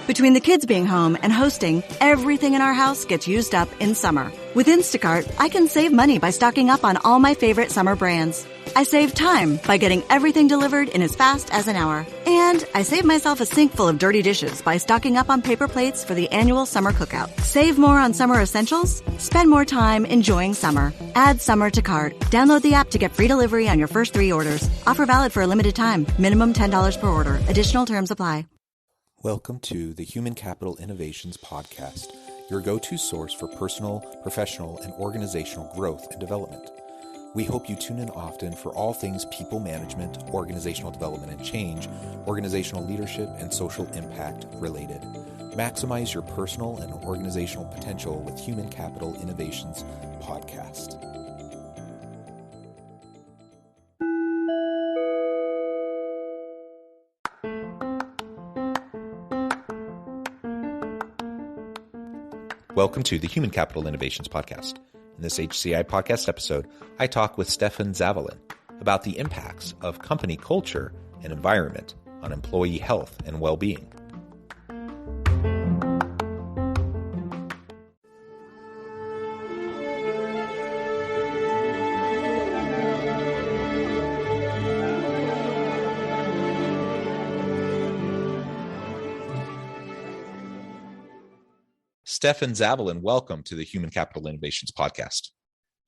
Between the kids being home and hosting, everything in our house gets used up in summer. With Instacart, I can save money by stocking up on all my favorite summer brands. I save time by getting everything delivered in as fast as an hour. And I save myself a sink full of dirty dishes by stocking up on paper plates for the annual summer cookout. Save more on summer essentials? Spend more time enjoying summer. Add summer to cart. Download the app to get free delivery on your first 3 orders. Offer valid for a limited time. Minimum $10 per order. Additional terms apply. Welcome to the Human Capital Innovations Podcast, your go-to source for personal, professional, and organizational growth and development. We hope you tune in often for all things people management, organizational development and change, organizational leadership, and social impact related. Maximize your personal and organizational potential with Human Capital Innovations Podcast. Welcome to the Human Capital Innovations Podcast. In this HCI podcast episode, I talk with Stefan Zavalin about the impacts of company culture and environment on employee health and well-being. Stefan Zavalin, welcome to the Human Capital Innovations Podcast.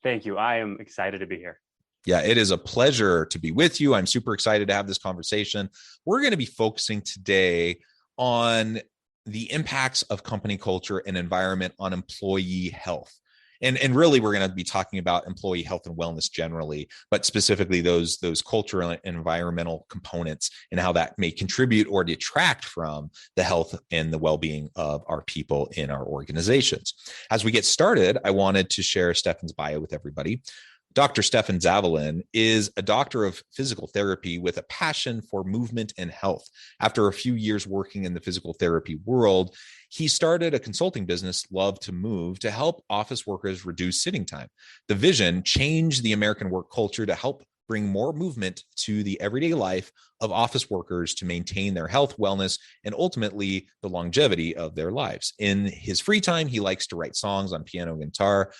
Thank you. I am excited to be here. Yeah, it is a pleasure to be with you. I'm super excited to have this conversation. We're going to be focusing today on the impacts of company culture and environment on employee health. And really, we're going to be talking about employee health and wellness generally, but specifically those cultural and environmental components and how that may contribute or detract from the health and the well-being of our people in our organizations. As we get started, I wanted to share Stefan's bio with everybody. Dr. Stefan Zavalin is a doctor of physical therapy with a passion for movement and health. After a few years working in the physical therapy world, he started a consulting business, Love to Move, to help office workers reduce sitting time. The vision changed the American work culture to help bring more movement to the everyday life of office workers to maintain their health, wellness, and ultimately the longevity of their lives. In his free time, he likes to write songs on piano and guitar,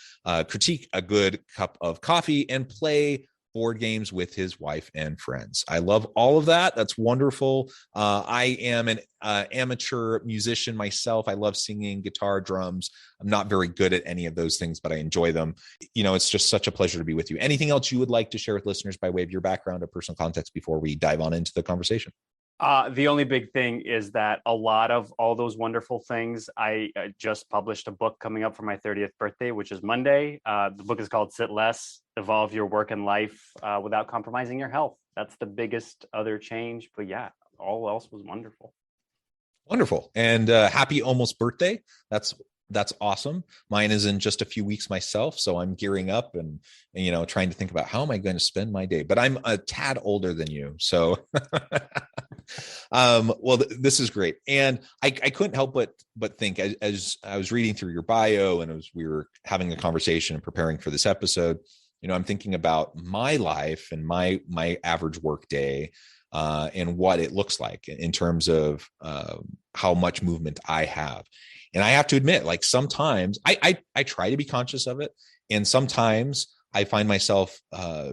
critique a good cup of coffee, and play board games with his wife and friends. I love all of that. That's wonderful. I am an amateur musician myself. I love singing, guitar, drums. I'm not very good at any of those things, but I enjoy them. You know, it's just such a pleasure to be with you. Anything else you would like to share with listeners by way of your background or personal context before we dive on into the conversation? The only big thing is that a lot of all those wonderful things, I just published a book coming up for my 30th birthday, which is Monday. The book is called Sit Less, Evolve Your Work and Life Without Compromising Your Health. That's the biggest other change. But yeah, all else was wonderful. Wonderful. And happy almost birthday. That's awesome. Mine is in just a few weeks myself. So I'm gearing up and trying to think about how am I going to spend my day, but I'm a tad older than you. So, this is great. And I couldn't help but think as I was reading through your bio and as we were having a conversation and preparing for this episode, I'm thinking about my life and my average work day and what it looks like in terms of how much movement I have. And I have to admit, like sometimes I try to be conscious of it. And sometimes I find myself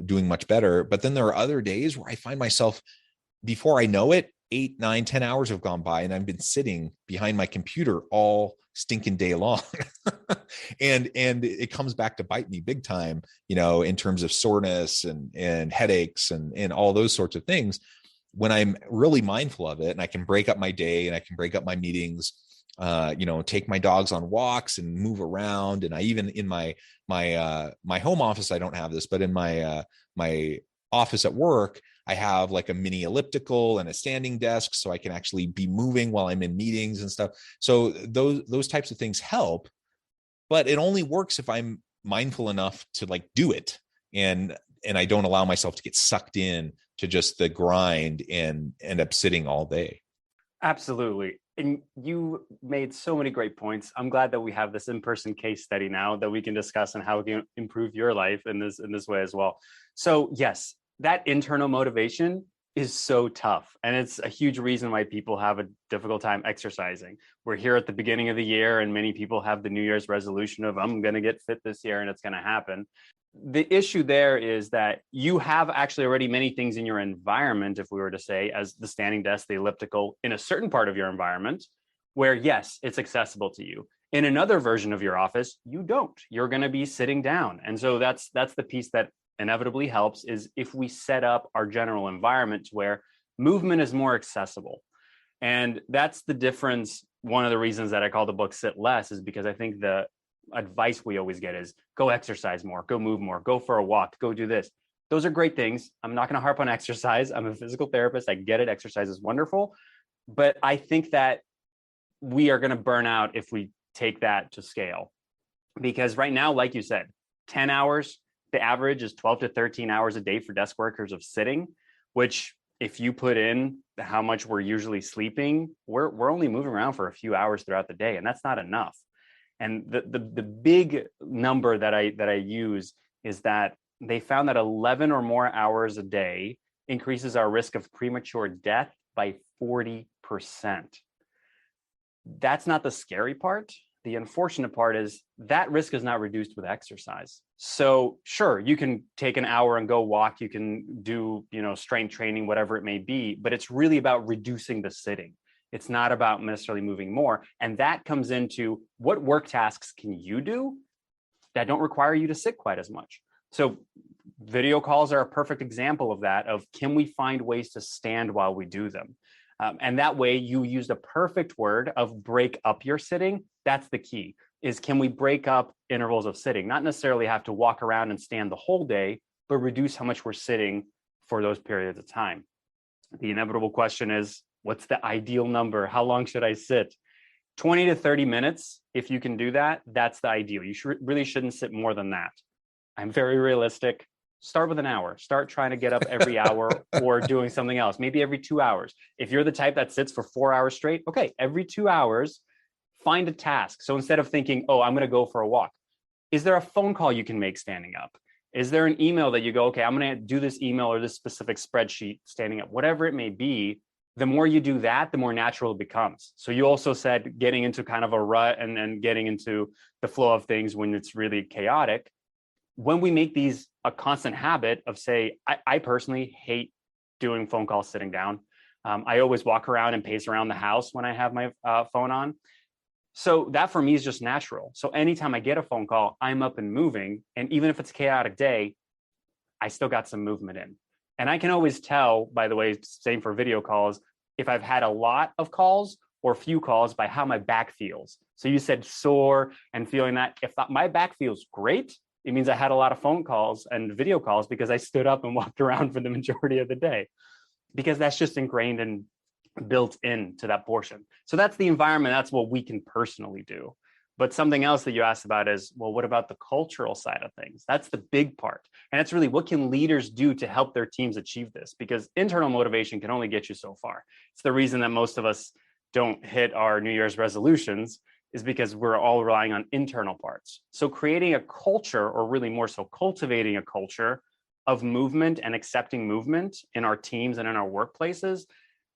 doing much better. But then there are other days where I find myself, before I know it, 8, 9, 10 hours have gone by and I've been sitting behind my computer all stinking day long. and it comes back to bite me big time, in terms of soreness and headaches and all those sorts of things. When I'm really mindful of it and I can break up my day and I can break up my meetings, take my dogs on walks and move around. And I even in my home office, I don't have this, but in my office at work, I have like a mini elliptical and a standing desk so I can actually be moving while I'm in meetings and stuff. So those types of things help, but it only works if I'm mindful enough to like do it. And I don't allow myself to get sucked in to just the grind and end up sitting all day. Absolutely. And you made so many great points. I'm glad that we have this in-person case study now that we can discuss and how we can improve your life in this way as well. So yes, that internal motivation is so tough. And it's a huge reason why people have a difficult time exercising. We're here at the beginning of the year, and many people have the New Year's resolution of, I'm going to get fit this year, and it's going to happen. The issue there is that you have actually already many things in your environment, if we were to say, as the standing desk, the elliptical, in a certain part of your environment, where yes, it's accessible to you. In another version of your office, you don't. You're going to be sitting down. And so that's the piece that inevitably helps, is if we set up our general environment where movement is more accessible. And that's the difference. One of the reasons that I call the book Sit Less is because I think the advice we always get is go exercise more, go move more, go for a walk, go do this. Those are great things. I'm not going to harp on exercise. I'm a physical therapist. I get it. Exercise is wonderful. But I think that we are going to burn out if we take that to scale. Because right now, like you said, 10 hours, the average is 12 to 13 hours a day for desk workers of sitting, which if you put in how much we're usually sleeping, we're only moving around for a few hours throughout the day, and that's not enough. And the big number that I use is that they found that 11 or more hours a day increases our risk of premature death by 40%. That's not the scary part. The unfortunate part is that risk is not reduced with exercise. So sure, you can take an hour and go walk, you can do, strength training, whatever it may be, but it's really about reducing the sitting. It's not about necessarily moving more. And that comes into what work tasks can you do that don't require you to sit quite as much. So video calls are a perfect example of that, of can we find ways to stand while we do them? And that way you use the perfect word of break up your sitting. That's the key, is can we break up intervals of sitting? Not necessarily have to walk around and stand the whole day, but reduce how much we're sitting for those periods of time. The inevitable question is, what's the ideal number? How long should I sit? 20 to 30 minutes. If you can do that, that's the ideal. You really shouldn't sit more than that. I'm very realistic. Start with an hour. Start trying to get up every hour or doing something else, maybe every 2 hours. If you're the type that sits for 4 hours straight, okay, every 2 hours, find a task. So instead of thinking, oh, I'm going to go for a walk, is there a phone call you can make standing up? Is there an email that you go, okay, I'm going to do this email or this specific spreadsheet standing up, whatever it may be? The more you do that, the more natural it becomes. So you also said getting into kind of a rut and getting into the flow of things when it's really chaotic. When we make these a constant habit of, say, I personally hate doing phone calls sitting down. I always walk around and pace around the house when I have my phone on. So that for me is just natural. So anytime I get a phone call, I'm up and moving. And even if it's a chaotic day, I still got some movement in. And I can always tell, by the way, same for video calls, if I've had a lot of calls or few calls by how my back feels. So you said sore and feeling that. If my back feels great, it means I had a lot of phone calls and video calls because I stood up and walked around for the majority of the day, because that's just ingrained and built into that portion. So that's the environment. That's what we can personally do. But something else that you asked about is, well, what about the cultural side of things? That's the big part. And it's really, what can leaders do to help their teams achieve this? Because internal motivation can only get you so far. It's the reason that most of us don't hit our New Year's resolutions, is because we're all relying on internal parts. So creating a culture, or really more so cultivating a culture of movement and accepting movement in our teams and in our workplaces,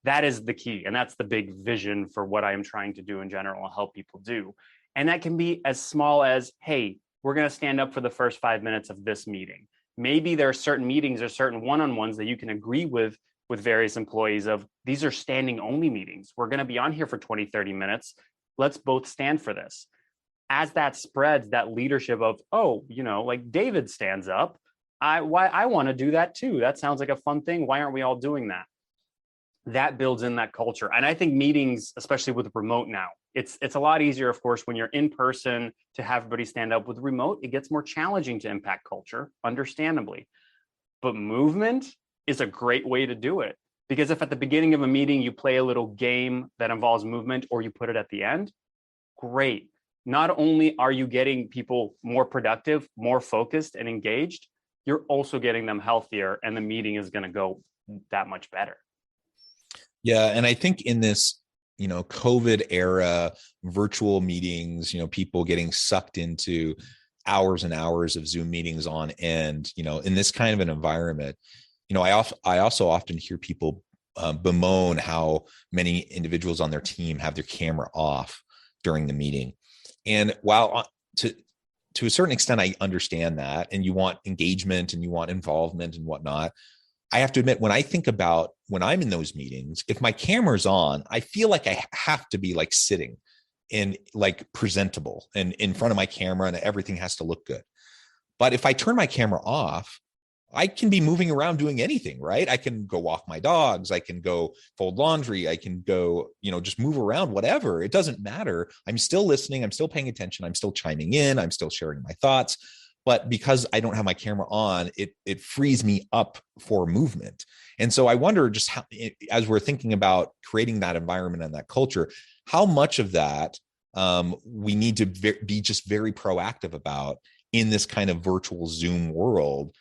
that is the key. And that's the big vision for what I am trying to do in general and help people do. And that can be as small as, hey, we're going to stand up for the first 5 minutes of this meeting. Maybe there are certain meetings or certain one-on-ones that you can agree with various employees of, these are standing only meetings. We're going to be on here for 20, 30 minutes. Let's both stand for this. As that spreads, that leadership of, oh, like David stands up. I want to do that too. That sounds like a fun thing. Why aren't we all doing that? That builds in that culture. And I think meetings, especially with remote now, it's a lot easier, of course, when you're in person to have everybody stand up. With remote, it gets more challenging to impact culture, understandably. But movement is a great way to do it. Because if at the beginning of a meeting, you play a little game that involves movement, or you put it at the end, great. Not only are you getting people more productive, more focused and engaged, you're also getting them healthier, and the meeting is going to go that much better. Yeah. And I think in this, COVID era, virtual meetings, people getting sucked into hours and hours of Zoom meetings on end, in this kind of an environment, I also often hear people bemoan how many individuals on their team have their camera off during the meeting. And while to a certain extent, I understand that, and you want engagement and you want involvement and whatnot, I have to admit, when I think about when I'm in those meetings, if my camera's on, I feel like I have to be like sitting and like presentable and in front of my camera, and everything has to look good. But if I turn my camera off, I can be moving around doing anything, right? I can go walk my dogs. I can go fold laundry. I can go, just move around, whatever. It doesn't matter. I'm still listening. I'm still paying attention. I'm still chiming in. I'm still sharing my thoughts. But because I don't have my camera on, it frees me up for movement. And so I wonder just how, as we're thinking about creating that environment and that culture, how much of that we need to be just very proactive about in this kind of virtual Zoom world,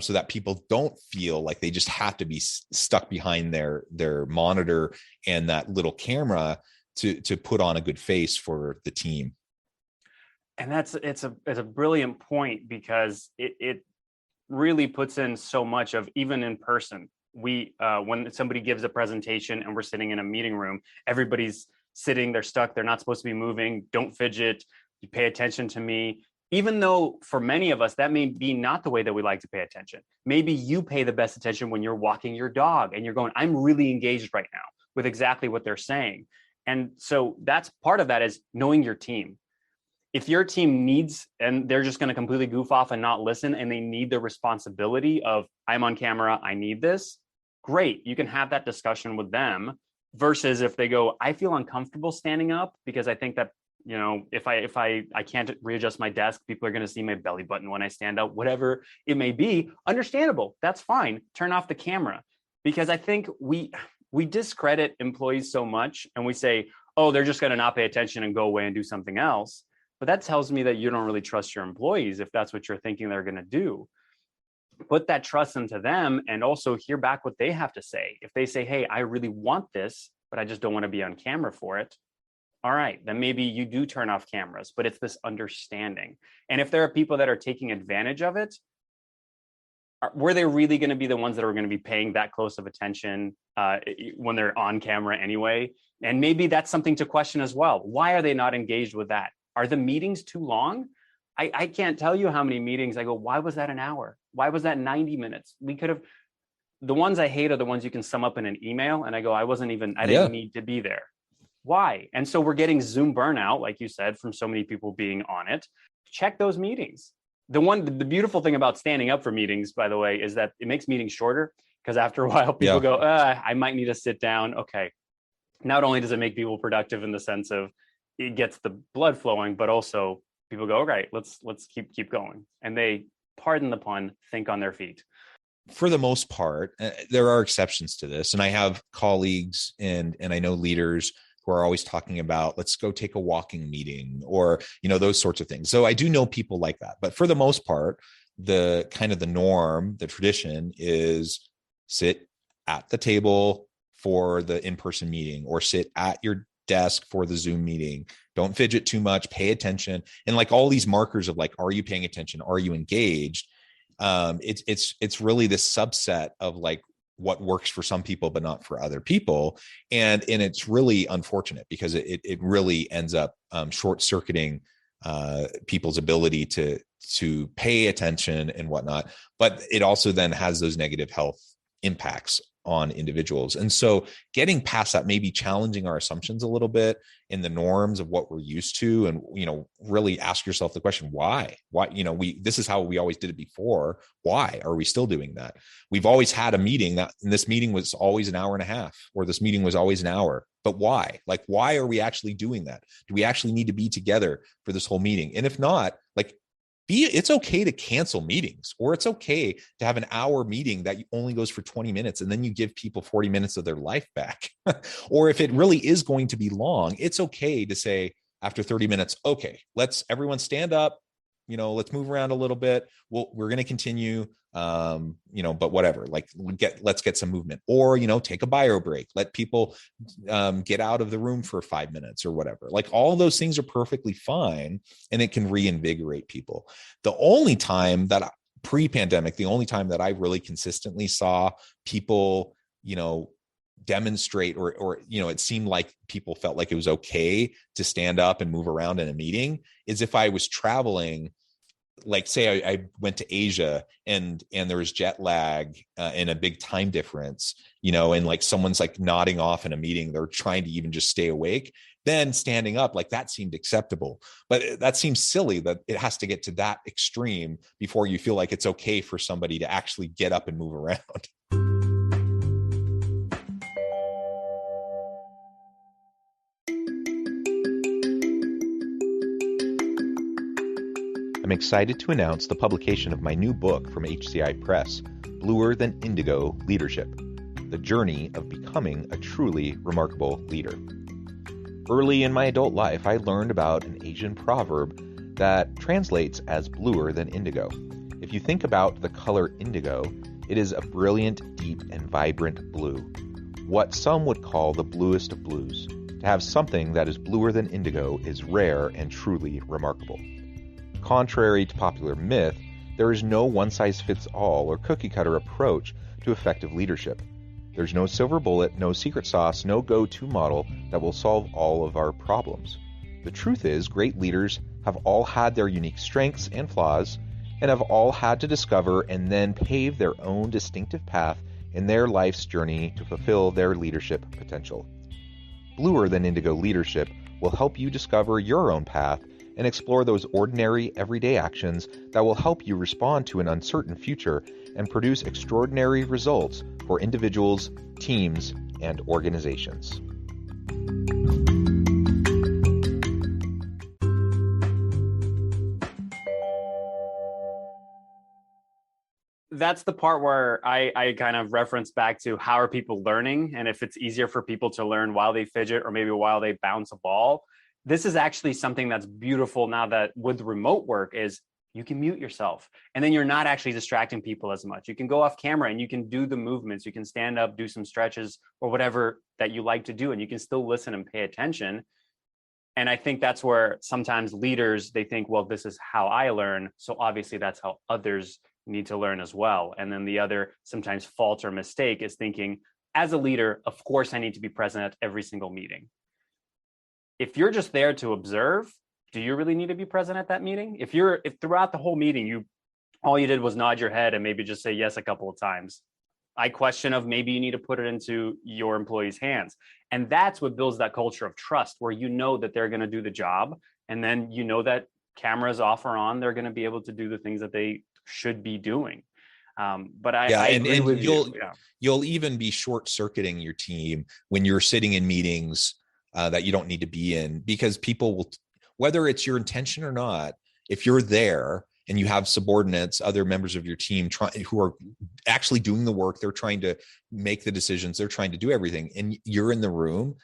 so that people don't feel like they just have to be stuck behind their monitor and that little camera to put on a good face for the team. And it's a brilliant point, because it really puts in so much of, even in person, we when somebody gives a presentation and we're sitting in a meeting room, everybody's sitting, they're stuck, they're not supposed to be moving, don't fidget, you pay attention to me. Even though for many of us, that may be not the way that we like to pay attention. Maybe you pay the best attention when you're walking your dog and you're going, I'm really engaged right now with exactly what they're saying. And so that's part of that, is knowing your team. If your team needs, and they're just going to completely goof off and not listen, and they need the responsibility of, I'm on camera, I need this, great. You can have that discussion with them, versus if they go, I feel uncomfortable standing up because I think that, if I can't readjust my desk, people are going to see my belly button when I stand up, whatever it may be. Understandable. That's fine. Turn off the camera. Because I think we discredit employees so much, and we say, oh, they're just going to not pay attention and go away and do something else. But that tells me that you don't really trust your employees if that's what you're thinking they're going to do. Put that trust into them, and also hear back what they have to say. If they say, hey, I really want this, but I just don't want to be on camera for it. All right, then maybe you do turn off cameras, but it's this understanding. And if there are people that are taking advantage of it, were they really going to be the ones that are going to be paying that close of attention when they're on camera anyway? And maybe that's something to question as well. Why are they not engaged with that? Are the meetings too long? I can't tell you how many meetings I go, why was that an hour? Why was that 90 minutes? We could have, the ones I hate are the ones you can sum up in an email, and I go, I didn't need to be there. Why? And so we're getting Zoom burnout, like you said, from so many people being on it. Check those meetings. The beautiful thing about standing up for meetings, by the way, is that it makes meetings shorter, because after a while people go, I might need to sit down. Okay. Not only does it make people productive in the sense of it gets the blood flowing, but also people go, all right, let's keep going. And they, pardon the pun, think on their feet. For the most part, there are exceptions to this. And I have colleagues and I know leaders who are always talking about, let's go take a walking meeting, or, those sorts of things. So I do know people like that. But for the most part, the kind of the norm, the tradition is sit at the table for the in-person meeting, or sit at your desk for the Zoom meeting. Don't fidget too much, pay attention. And like all these markers of like, are you paying attention? Are you engaged? It's really this subset of like what works for some people, but not for other people. And it's really unfortunate, because it really ends up short circuiting people's ability to pay attention and whatnot. But it also then has those negative health impacts on individuals. And so getting past that, maybe challenging our assumptions a little bit in the norms of what we're used to, and, really ask yourself the question, why, this is how we always did it before. Why are we still doing that? We've always had a meeting and this meeting was always an hour and a half, or this meeting was always an hour, but why? Like, why are we actually doing that? Do we actually need to be together for this whole meeting? And if not, like, it's okay to cancel meetings, or it's okay to have an hour meeting that only goes for 20 minutes. And then you give people 40 minutes of their life back. Or if it really is going to be long, it's okay to say after 30 minutes, okay, let's everyone stand up, let's move around a little bit. We're going to continue, but whatever, like let's get some movement, or, take a bio break, let people get out of the room for 5 minutes or whatever. Like all those things are perfectly fine, and it can reinvigorate people. The only time that pre-pandemic, the only time that I really consistently saw people, demonstrate or it seemed like people felt like it was okay to stand up and move around in a meeting is if I was traveling. Like say I went to Asia and there was jet lag and a big time difference, and like someone's like nodding off in a meeting, they're trying to even just stay awake, then standing up, like that seemed acceptable. But that seems silly that it has to get to that extreme before you feel like it's okay for somebody to actually get up and move around. I'm excited to announce the publication of my new book from HCI Press, Bluer Than Indigo Leadership, The Journey of Becoming a Truly Remarkable Leader. Early in my adult life, I learned about an Asian proverb that translates as bluer than indigo. If you think about the color indigo, it is a brilliant, deep, and vibrant blue, what some would call the bluest of blues. To have something that is bluer than indigo is rare and truly remarkable. Contrary to popular myth, there is no one-size-fits-all or cookie-cutter approach to effective leadership. There's no silver bullet, no secret sauce, no go-to model that will solve all of our problems. The truth is, great leaders have all had their unique strengths and flaws, and have all had to discover and then pave their own distinctive path in their life's journey to fulfill their leadership potential. Bluer Than Indigo Leadership will help you discover your own path and explore those ordinary, everyday actions that will help you respond to an uncertain future and produce extraordinary results for individuals, teams, and organizations. That's the part where I kind of reference back to how are people learning, and if it's easier for people to learn while they fidget or maybe while they bounce a ball. This is actually something that's beautiful now that with remote work is you can mute yourself and then you're not actually distracting people as much. You can go off camera and you can do the movements. You can stand up, do some stretches or whatever that you like to do, and you can still listen and pay attention. And I think that's where sometimes leaders, they think, well, this is how I learn, so obviously that's how others need to learn as well. And then the other sometimes fault or mistake is thinking, as a leader, of course I need to be present at every single meeting. If you're just there to observe, do you really need to be present at that meeting? If throughout the whole meeting, all you did was nod your head and maybe just say yes a couple of times, I question of maybe you need to put it into your employees' hands. And that's what builds that culture of trust, where you know that they're going to do the job. And then you know that cameras off or on, they're going to be able to do the things that they should be doing. But I agree with you. You'll even be short-circuiting your team when you're sitting in meetings that you don't need to be in, because people will, whether it's your intention or not, if you're there and you have subordinates, other members of your team who are actually doing the work, they're trying to make the decisions, they're trying to do everything, and you're in the room,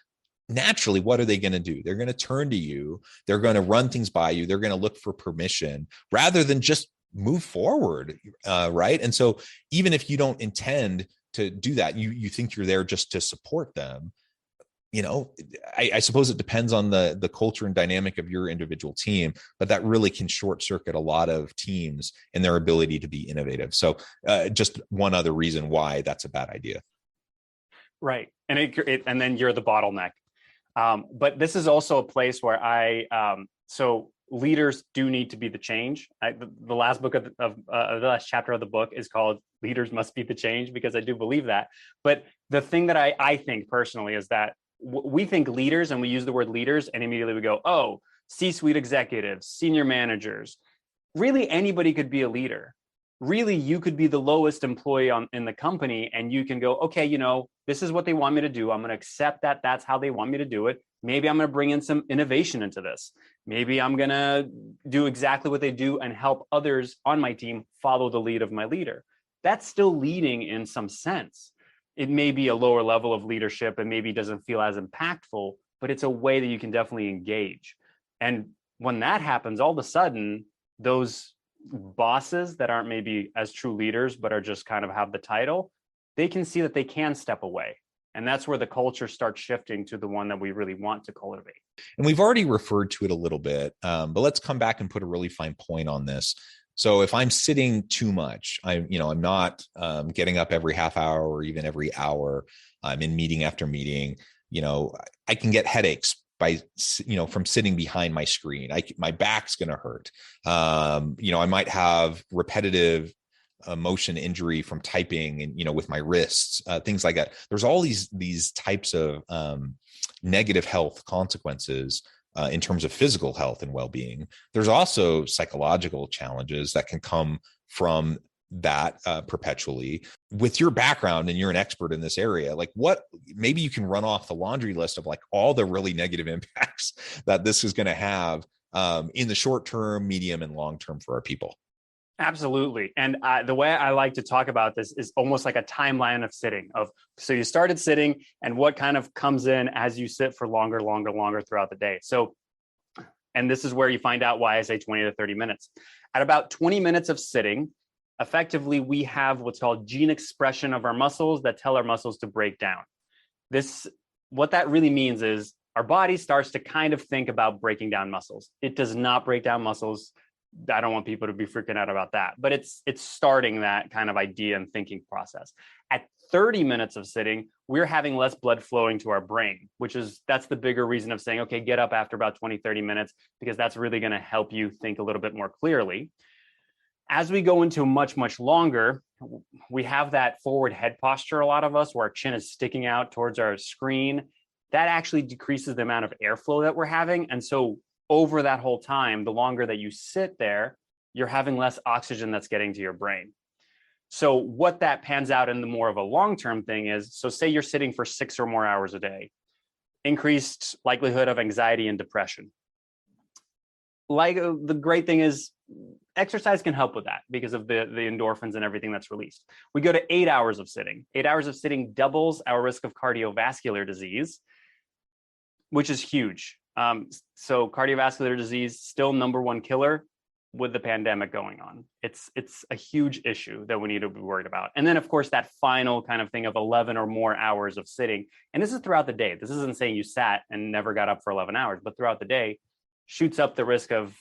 naturally, what are they going to do? They're going to turn to you. They're going to run things by you. They're going to look for permission rather than just move forward, right? And so even if you don't intend to do that, you think you're there just to support them, I suppose it depends on the culture and dynamic of your individual team, but that really can short circuit a lot of teams and their ability to be innovative. So just one other reason why that's a bad idea. Right. And then you're the bottleneck. But this is also a place where so leaders do need to be the change. The last book the last chapter of the book is called Leaders Must Be the Change, because I do believe that. But the thing that I think personally is that we think leaders and we use the word leaders and immediately we go, oh, C-suite executives, senior managers. Really, anybody could be a leader. Really, you could be the lowest employee in the company and you can go, okay, this is what they want me to do. I'm going to accept that that's how they want me to do it. Maybe I'm going to bring in some innovation into this. Maybe I'm going to do exactly what they do and help others on my team follow the lead of my leader. That's still leading in some sense. It may be a lower level of leadership and maybe doesn't feel as impactful, but it's a way that you can definitely engage. And when that happens, all of a sudden, those bosses that aren't maybe as true leaders, but are just kind of have the title, they can see that they can step away. And that's where the culture starts shifting to the one that we really want to cultivate. And we've already referred to it a little bit, but let's come back and put a really fine point on this. So if I'm sitting too much, I'm not getting up every half hour or even every hour. I'm in meeting after meeting. I can get headaches from sitting behind my screen. My back's going to hurt. I might have repetitive motion injury from typing and, with my wrists, things like that. There's all these types of negative health consequences in terms of physical health and well-being. There's also psychological challenges that can come from that perpetually. With your background, and you're an expert in this area, like maybe you can run off the laundry list of like all the really negative impacts that this is going to have in the short term, medium, and long term for our people. Absolutely. And the way I like to talk about this is almost like a timeline of sitting. So you started sitting and what kind of comes in as you sit for longer throughout the day. So, and this is where you find out why I say 20 to 30 minutes. At about 20 minutes of sitting, effectively, we have what's called gene expression of our muscles that tell our muscles to break down. What that really means is our body starts to kind of think about breaking down muscles. It does not break down muscles. I don't want people to be freaking out about that, but it's starting that kind of idea and thinking process. At 30 minutes of sitting, we're having less blood flowing to our brain, that's the bigger reason of saying, okay, get up after about 20, 30 minutes, because that's really going to help you think a little bit more clearly. As we go into much, much longer, we have that forward head posture, a lot of us, where our chin is sticking out towards our screen. That actually decreases the amount of airflow that we're having. And so over that whole time, the longer that you sit there, you're having less oxygen that's getting to your brain. So what that pans out in the more of a long-term thing is, so say you're sitting for 6 or more hours a day, increased likelihood of anxiety and depression. Like the great thing is exercise can help with that because of the endorphins and everything that's released. We go to 8 hours of sitting. 8 hours of sitting doubles our risk of cardiovascular disease, which is huge. So cardiovascular disease, still #1 killer with the pandemic going on. It's a huge issue that we need to be worried about. And then, of course, that final kind of thing of 11 or more hours of sitting. And this is throughout the day. This isn't saying you sat and never got up for 11 hours, but throughout the day shoots up the risk of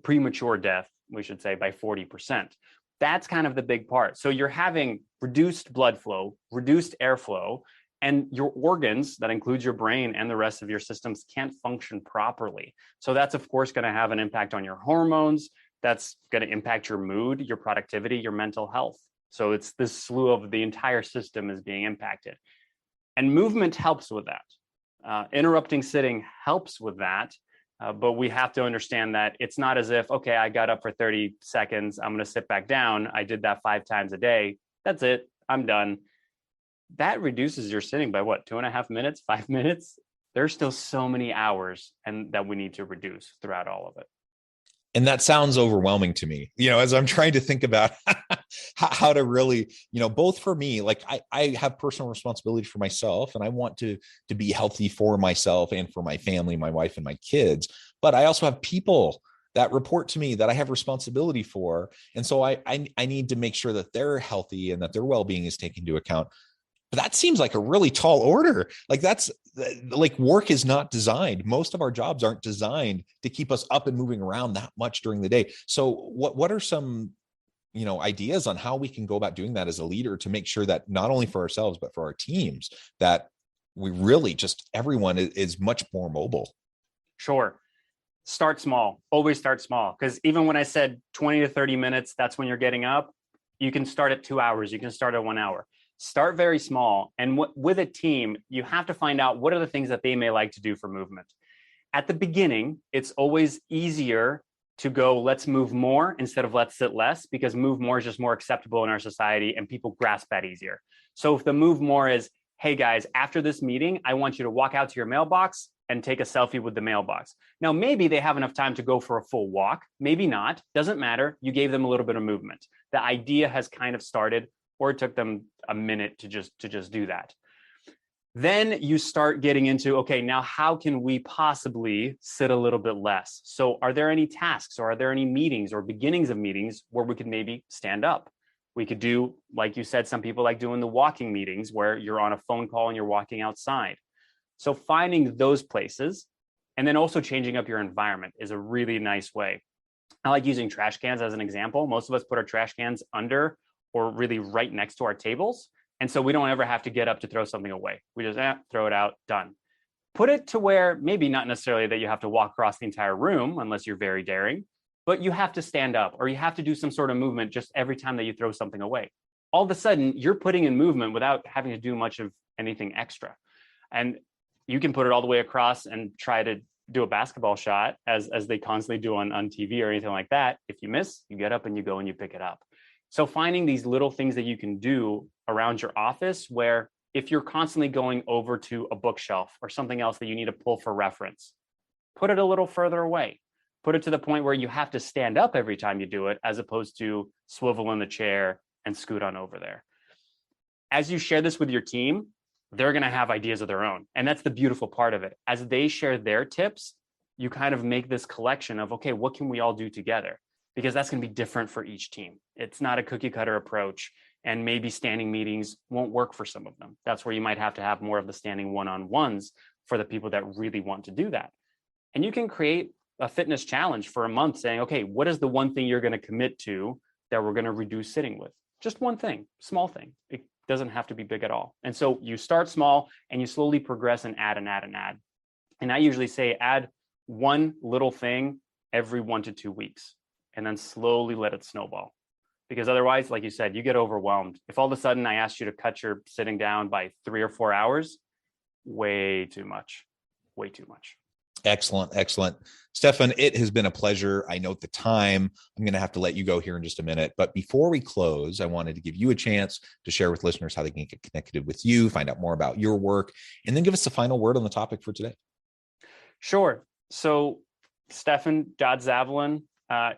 premature death, we should say, by 40%. That's kind of the big part. So you're having reduced blood flow, reduced airflow, and your organs, that includes your brain and the rest of your systems, can't function properly. So that's, of course, going to have an impact on your hormones. That's going to impact your mood, your productivity, your mental health. So it's this slew of the entire system is being impacted. And movement helps with that. Interrupting sitting helps with that. But we have to understand that it's not as if, okay, I got up for 30 seconds, I'm going to sit back down. I did that 5 times a day. That's it. I'm done. That reduces your sitting by what, 2.5 minutes, 5 minutes? There's still so many hours and that we need to reduce throughout all of it. And that sounds overwhelming to me, as I'm trying to think about how to really, both for me, like I have personal responsibility for myself and I want to be healthy for myself and for my family, my wife and my kids. But I also have people that report to me that I have responsibility for. And so I need to make sure that they're healthy and that their well-being is taken into account. But that seems like a really tall order. Like work is not designed. Most of our jobs aren't designed to keep us up and moving around that much during the day. So what are some, ideas on how we can go about doing that as a leader to make sure that not only for ourselves, but for our teams, that we really everyone is much more mobile? Sure. Start small. Always start small. Because even when I said 20 to 30 minutes, that's when you're getting up. You can start at 2 hours. You can start at 1 hour. Start very small. And with a team, you have to find out what are the things that they may like to do for movement. At the beginning, it's always easier to go, let's move more instead of let's sit less, because move more is just more acceptable in our society and people grasp that easier. So if the move more is, hey guys, after this meeting, I want you to walk out to your mailbox and take a selfie with the mailbox. Now, maybe they have enough time to go for a full walk. Maybe not. Doesn't matter. You gave them a little bit of movement. The idea has kind of started, or it took them a minute to just do that. Then you start getting into, okay, now how can we possibly sit a little bit less? So are there any tasks or are there any meetings or beginnings of meetings where we could maybe stand up? We could do, like you said, some people like doing the walking meetings where you're on a phone call and you're walking outside. So finding those places and then also changing up your environment is a really nice way. I like using trash cans as an example. Most of us put our trash cans under or really right next to our tables. And so we don't ever have to get up to throw something away. We just throw it out, done. Put it to where maybe not necessarily that you have to walk across the entire room unless you're very daring, but you have to stand up or you have to do some sort of movement just every time that you throw something away. All of a sudden, you're putting in movement without having to do much of anything extra. And you can put it all the way across and try to do a basketball shot as they constantly do on TV or anything like that. If you miss, you get up and you go and you pick it up. So finding these little things that you can do around your office where if you're constantly going over to a bookshelf or something else that you need to pull for reference, put it a little further away. Put it to the point where you have to stand up every time you do it, as opposed to swivel in the chair and scoot on over there. As you share this with your team, they're going to have ideas of their own. And that's the beautiful part of it. As they share their tips, you kind of make this collection of, okay, what can we all do together? Because that's going to be different for each team. It's not a cookie cutter approach. And maybe standing meetings won't work for some of them. That's where you might have to have more of the standing one-on-ones for the people that really want to do that. And you can create a fitness challenge for a month saying, okay, what is the one thing you're going to commit to that we're going to reduce sitting with? Just one thing, small thing. It doesn't have to be big at all. And so you start small and you slowly progress and add and add and add. And I usually say add one little thing every 1 to 2 weeks and then slowly let it snowball. Because otherwise, like you said, you get overwhelmed. If all of a sudden I asked you to cut your sitting down by 3 or 4 hours, way too much, way too much. Excellent. Excellent. Stefan, it has been a pleasure. I note the time. I'm going to have to let you go here in just a minute. But before we close, I wanted to give you a chance to share with listeners how they can get connected with you, find out more about your work, and then give us the final word on the topic for today. Sure. So Stefan.Zavalin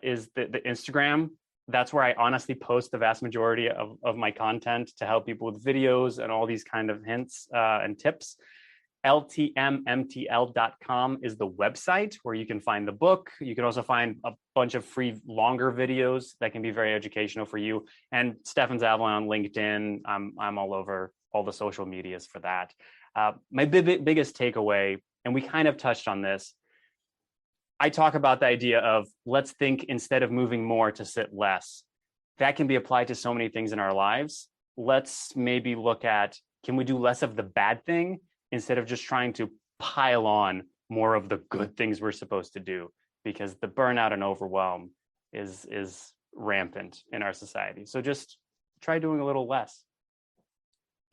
is the Instagram. That's where I honestly post the vast majority of my content to help people with videos and all these kind of hints and tips. LTMMTL.com is the website where you can find the book. You can also find a bunch of free longer videos that can be very educational for you. And Stefan Zavalin on LinkedIn. I'm all over all the social medias for that. My biggest takeaway, and we kind of touched on this, I talk about the idea of let's think instead of moving more to sit less. That can be applied to so many things in our lives. Let's maybe look at, can we do less of the bad thing instead of just trying to pile on more of the good things we're supposed to do? Because the burnout and overwhelm is rampant in our society. So just try doing a little less.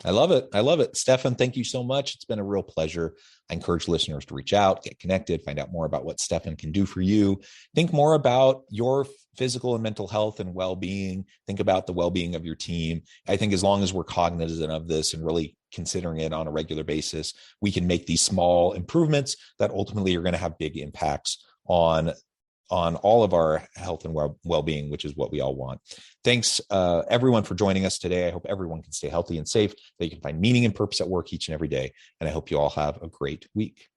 I love it. I love it. Stefan, thank you so much. It's been a real pleasure. I encourage listeners to reach out, get connected, find out more about what Stefan can do for you. Think more about your physical and mental health and well-being. Think about the well-being of your team. I think as long as we're cognizant of this and really considering it on a regular basis, we can make these small improvements that ultimately are going to have big impacts on all of our health and well-being, which is what we all want. Thanks, everyone, for joining us today. I hope everyone can stay healthy and safe, that you can find meaning and purpose at work each and every day. And I hope you all have a great week.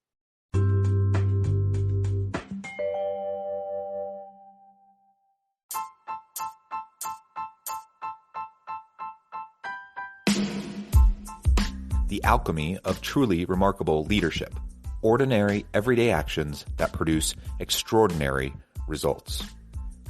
The alchemy of truly remarkable leadership. Ordinary, everyday actions that produce extraordinary results.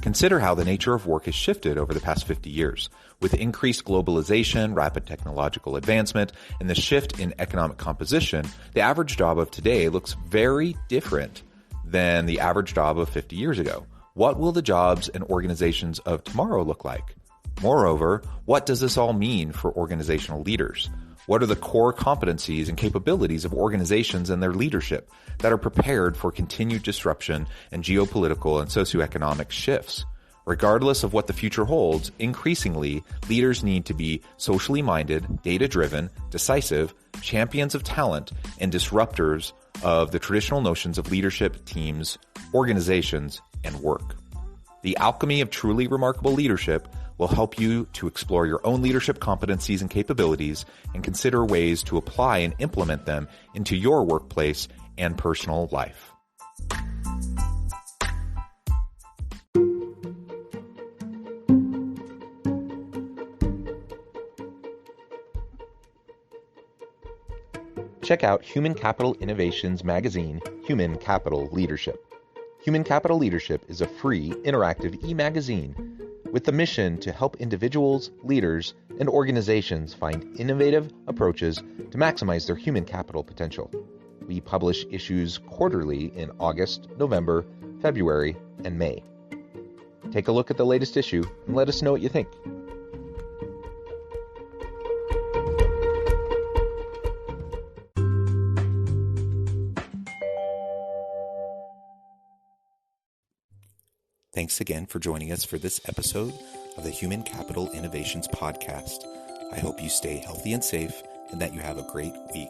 Consider how the nature of work has shifted over the past 50 years. With increased globalization, rapid technological advancement, and the shift in economic composition, the average job of today looks very different than the average job of 50 years ago. What will the jobs and organizations of tomorrow look like? Moreover, what does this all mean for organizational leaders? What are the core competencies and capabilities of organizations and their leadership that are prepared for continued disruption and geopolitical and socioeconomic shifts? Regardless of what the future holds, increasingly, leaders need to be socially minded, data-driven, decisive, champions of talent, and disruptors of the traditional notions of leadership, teams, organizations, and work. The alchemy of truly remarkable leadership will help you to explore your own leadership competencies and capabilities and consider ways to apply and implement them into your workplace and personal life. Check out Human Capital Innovations magazine, Human Capital Leadership. Human Capital Leadership is a free, interactive e-magazine with the mission to help individuals, leaders, and organizations find innovative approaches to maximize their human capital potential. We publish issues quarterly in August, November, February, and May. Take a look at the latest issue and let us know what you think. Thanks again for joining us for this episode of the Human Capital Innovations Podcast. I hope you stay healthy and safe and that you have a great week.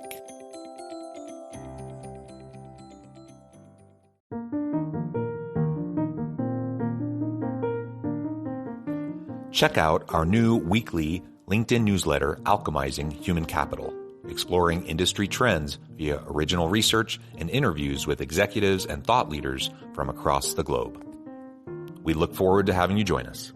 Check out our new weekly LinkedIn newsletter, Alchemizing Human Capital, exploring industry trends via original research and interviews with executives and thought leaders from across the globe. We look forward to having you join us.